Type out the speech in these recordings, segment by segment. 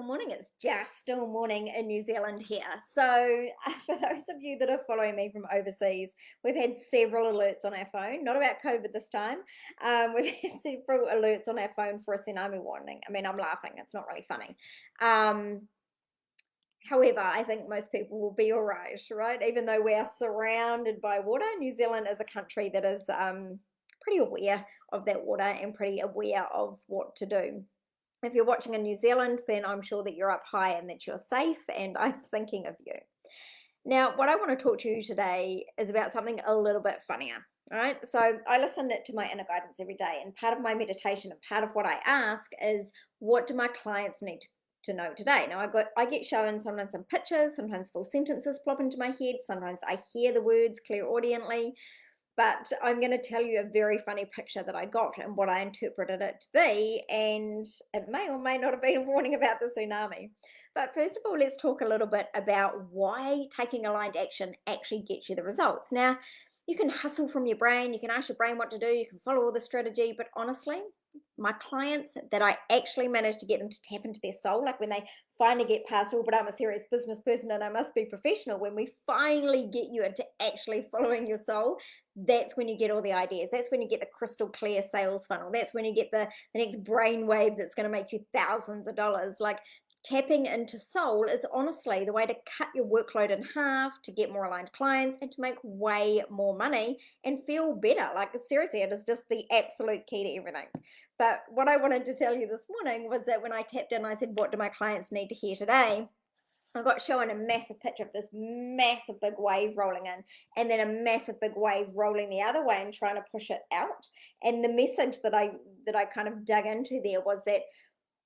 morning. It's just still morning in New Zealand here. So, for those of you that are following me from overseas, we've had several alerts on our phone, not about COVID this time. We've had several alerts on our phone for a tsunami warning. I mean, I'm laughing, it's not really funny. Um, However, I think most people will be all right? Even though we are surrounded by water, New Zealand is a country that is pretty aware of that water and pretty aware of what to do. If you're watching in New Zealand, then I'm sure that you're up high and that you're safe, and I'm thinking of you. Now, what I want to talk to you today is about something a little bit funnier. All right. So I listen to my inner guidance every day, and part of my meditation and part of what I ask is, what do my clients need to know today? Now, I get shown sometimes some pictures, sometimes full sentences plop into my head, sometimes I hear the words clairaudiently. But I'm going to tell you a very funny picture that I got and what I interpreted it to be, and it may or may not have been a warning about the tsunami. But first of all, let's talk a little bit about why taking aligned action actually gets you the results. Now, you can hustle from your brain, you can ask your brain what to do, you can follow all the strategy, but honestly, my clients that I actually manage to get them to tap into their soul, like when they finally get past, oh, but I'm a serious business person and I must be professional, when we finally get you into actually following your soul, that's when you get all the ideas. That's when you get the crystal clear sales funnel. That's when you get the next brainwave that's going to make you thousands of dollars. Like, tapping into soul is honestly the way to cut your workload in half, to get more aligned clients, and to make way more money and feel better. Like, seriously, it is just the absolute key to everything. But what I wanted to tell you this morning was that when I tapped in, I said, what do my clients need to hear today? I got shown a massive picture of this massive big wave rolling in, and then a massive big wave rolling the other way and trying to push it out. And the message that I kind of dug into there was that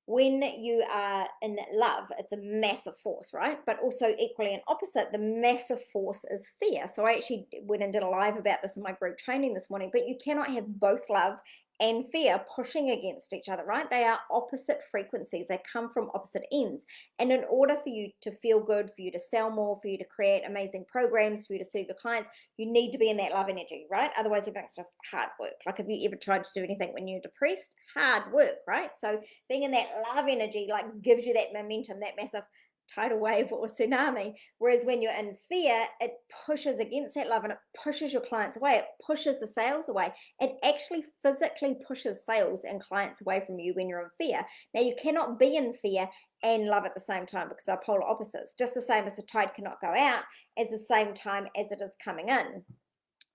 when you are in love, it's a massive force, right? But also equally and opposite, the massive force is fear. So I actually went and did a live about this in my group training this morning, but you cannot have both love and fear pushing against each other, right? They are opposite frequencies. They come from opposite ends. And in order for you to feel good, for you to sell more, for you to create amazing programs, for you to serve your clients, you need to be in that love energy, right? Otherwise, you're going to just hard work. Like, have you ever tried to do anything when you're depressed? Hard work, right? So being in that love energy, like, gives you that momentum, that massive tidal wave or tsunami. Whereas when you're in fear, it pushes against that love and it pushes your clients away. It pushes the sales away. It actually physically pushes sales and clients away from you when you're in fear. Now, you cannot be in fear and love at the same time, because they're polar opposites. Just the same as the tide cannot go out at the same time as it is coming in.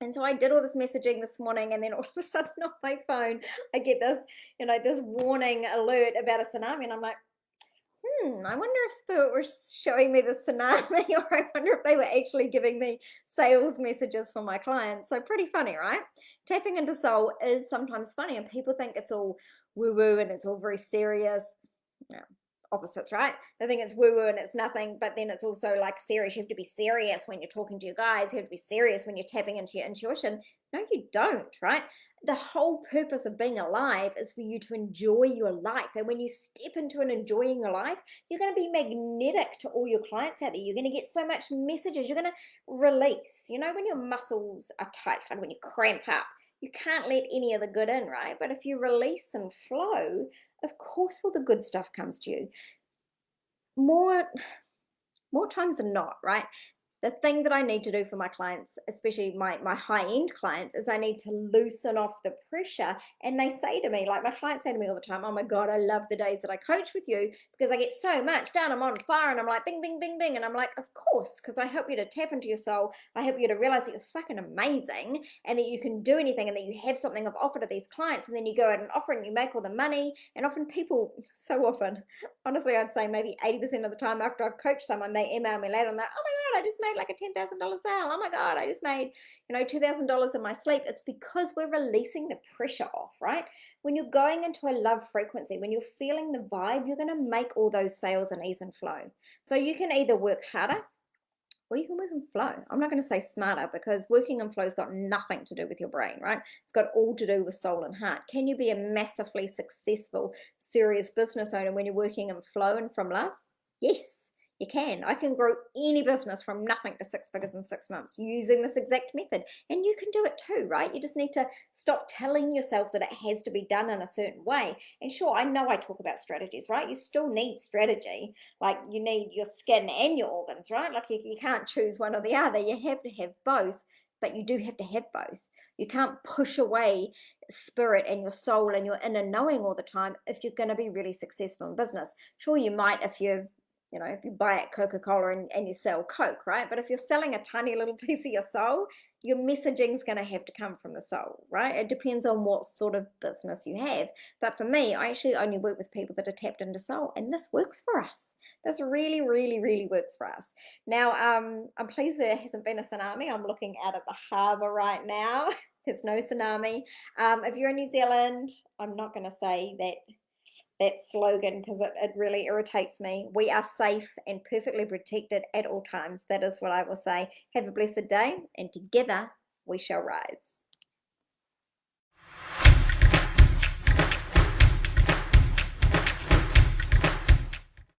And so I did all this messaging this morning, and then all of a sudden on my phone, I get this, this warning alert about a tsunami. And I'm like, I wonder if Spirit was showing me the tsunami, or I wonder if they were actually giving me sales messages for my clients. So pretty funny, right? Tapping into soul is sometimes funny, and people think it's all woo-woo and it's all very serious. No, opposites, right? They think it's woo-woo and it's nothing, but then it's also like serious. You have to be serious when you're talking to your guides. You have to be serious when you're tapping into your intuition. No, you don't, right? The whole purpose of being alive is for you to enjoy your life. And when you step into and enjoying your life, you're going to be magnetic to all your clients out there. You're going to get so much messages. You're going to release. When your muscles are tight, kind of when you cramp up, you can't let any of the good in, right? But if you release and flow, of course all the good stuff comes to you. More times than not, right? The thing that I need to do for my clients, especially my high-end clients, is I need to loosen off the pressure. And they say to me, like, my clients say to me all the time, oh my God, I love the days that I coach with you because I get so much done. I'm on fire, and I'm like, bing, bing, bing, bing. And I'm like, of course, because I help you to tap into your soul. I help you to realize that you're fucking amazing and that you can do anything and that you have something of offer to these clients. And then you go out and offer and you make all the money. And often people, so often, honestly, I'd say maybe 80% of the time after I've coached someone, they email me later and they're, oh my God, I just made like a $10,000 sale. Oh my God, I just made, $2,000 in my sleep. It's because we're releasing the pressure off, right? When you're going into a love frequency, when you're feeling the vibe, you're going to make all those sales and ease and flow. So you can either work harder or you can work in flow. I'm not going to say smarter, because working in flow's got nothing to do with your brain, right? It's got all to do with soul and heart. Can you be a massively successful, serious business owner when you're working in flow and from love? Yes. You can. I can grow any business from nothing to six figures in 6 months using this exact method. And you can do it too, right? You just need to stop telling yourself that it has to be done in a certain way. And sure, I know I talk about strategies, right? You still need strategy. Like you need your skin and your organs, right? Like you can't choose one or the other. You have to have both, but you do have to have both. You can't push away spirit and your soul and your inner knowing all the time if you're going to be really successful in business. Sure, you might if you buy at Coca-Cola and you sell Coke, right? But if you're selling a tiny little piece of your soul, your messaging is going to have to come from the soul, right? It depends on what sort of business you have. But for me, I actually only work with people that are tapped into soul, and this works for us. This really, really, really works for us. Now, I'm pleased there hasn't been a tsunami. I'm looking out at the harbour right now. There's no tsunami. If you're in New Zealand, I'm not going to say that slogan because it really irritates me. We are safe and perfectly protected at all times. That is what I will say. Have a blessed day, and together we shall rise.